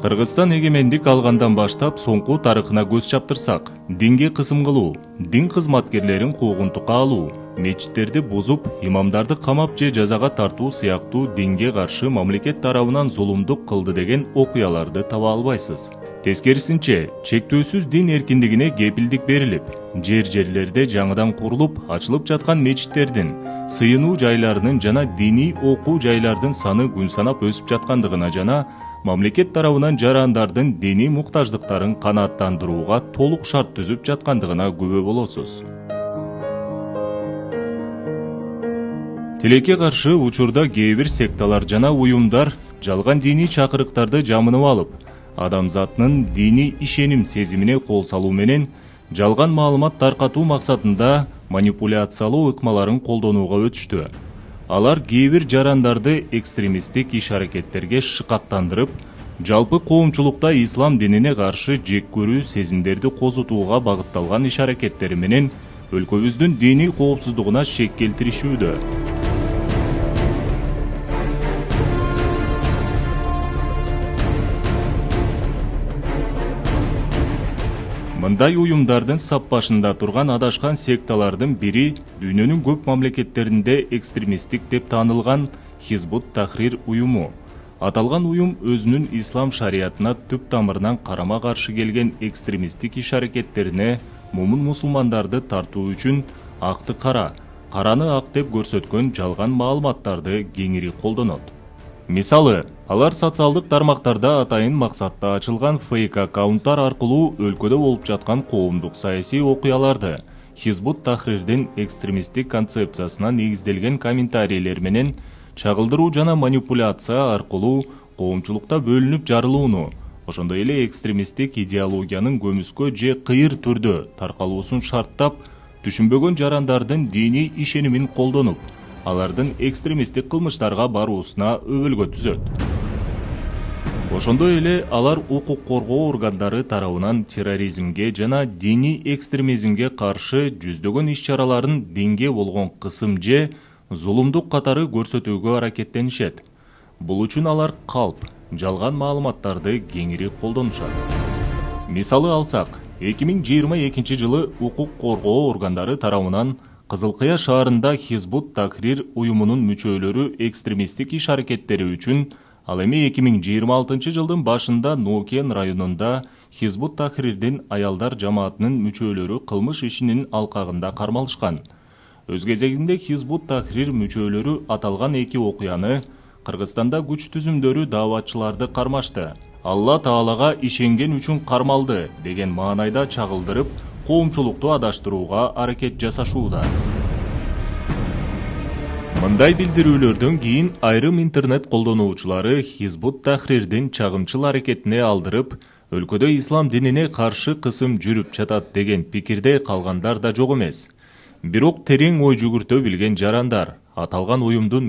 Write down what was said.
Кыргызстан эгемендик алгандан баштап соңку тарыхына көз чаптырсак, динге кысым кылуу, дин кызматкерлерин куугунтукка алуу, мечиттерди бузуп, имамдарды камап же жазага тартуу сыяктуу динге каршы мамлекет тарабынан зулумдук кылды деген окуяларды таба албайсыз. Тескерисинче, чектөөсүз дин эркиндигине кепилдик берилип, жерлерде жаңыдан курулуп, ачылып жаткан мечиттердин, сыйынуу жайларынын жана диний окуу жайлардын саны күн санап өсүп жаткандыгына жана мамлекет тарабынан жарандардын диний муктаждыктарын канааттандырууга толук шарт түзүп жаткандыгына күбө болосуз. Тилекке каршы учурда кээ бир секталар жана уюмдар жалган диний чакырыктарды жамынып алып, адамзаттын диний ишеним сезимине кол салуу менен жалган маалымат таркатуу максатында манипуляциялоо ыкмаларын колдонууга өтүштү. Алар кээ бир жарандарды экстремисттик иш-аракеттерге шыкактандырып, жалпы коомчулукта ислам динине каршы жек көрүү сезимдерди козутууга багытталган иш-аракеттери менен өлкөбүздүн диний коопсуздугуна шек келтиришүүдө. Мындай уюмдардын сап башында турган адашкан секталардын бири дүйнөнүн көп мамлекеттеринде экстремисттик деп таанылган Хизбут Тахрир уюму. Аталган уюм өзүнүн ислам шариятына түп тамырынан карама каршы келген экстремисттик иш-аракеттерине мумун мусулмандарды тартуу үчүн акты кара, караны ак деп көрсөткөн жалган маалыматтарды кеңири колдонот. Мисалы, алар социалдык тармактарда атайын максатта ачылган фейк аккаунттар аркылуу өлкөдө болуп жаткан коомдук саясий окуяларды Хизбут Тахрирдин экстремисттик концепциясына негизделген комментарийлер менен чагылдыруу жана манипуляция аркылуу коомчулукта бөлүнүп жарылууну, ошондой эле экстремисттик идеологиянын көмүскө же кыйыр түрдө таркалуусун шарттап, түшүнбөгөн жарандардын диний ишенимин колдонуп, алардын экстремисттик кылмыштарга баруусуна өбөлгө түзөт. Ошондой эле алар укук коргоо органдары тарабынан терроризмге жана диний экстремизмге каршы жүздөгөн иш-чараларын динге болгон кысым же зулумдук катары көрсөтүүгө аракеттенишет. Бул үчүн алар калп, жалган маалыматтарды кеңири колдонушат. Мисалы алсак, 2022 жылы укук коргоо органдары тарабынан Кызылкыя шаарында Хизбут Тахрир уюмунун мүчөлөрү экстремисттик иш-аракеттери үчүн, ал эми 2026 жылдын башында Нокен районунда Хизбут Тахрирдин аялдар жамаатынын мүчөлөрү кылмыш ишинин алкагында кармалышкан. Өз кезегинде Хизбут Тахрир мүчөлөрү аталган эки окуяны Кыргызстанда күч түзүмдөрү дааватчыларды кармашты, Алла Таалага ишенген үчүн кармалды деген маанайда чагылдырып, коомчулукту адаштырууга аракет жасашууда. Мындай билдирүүлөрдөн кийин айрым интернет колдонуучулары Хизбут Тахрирдин чагымчыл аракетине алдырып, өлкөдө ислам динине каршы кысым жүрүп жатат деген пикирде калгандар да жок эмес. Бирок терең ой жүгүртө билген жарандар аталган уюмдун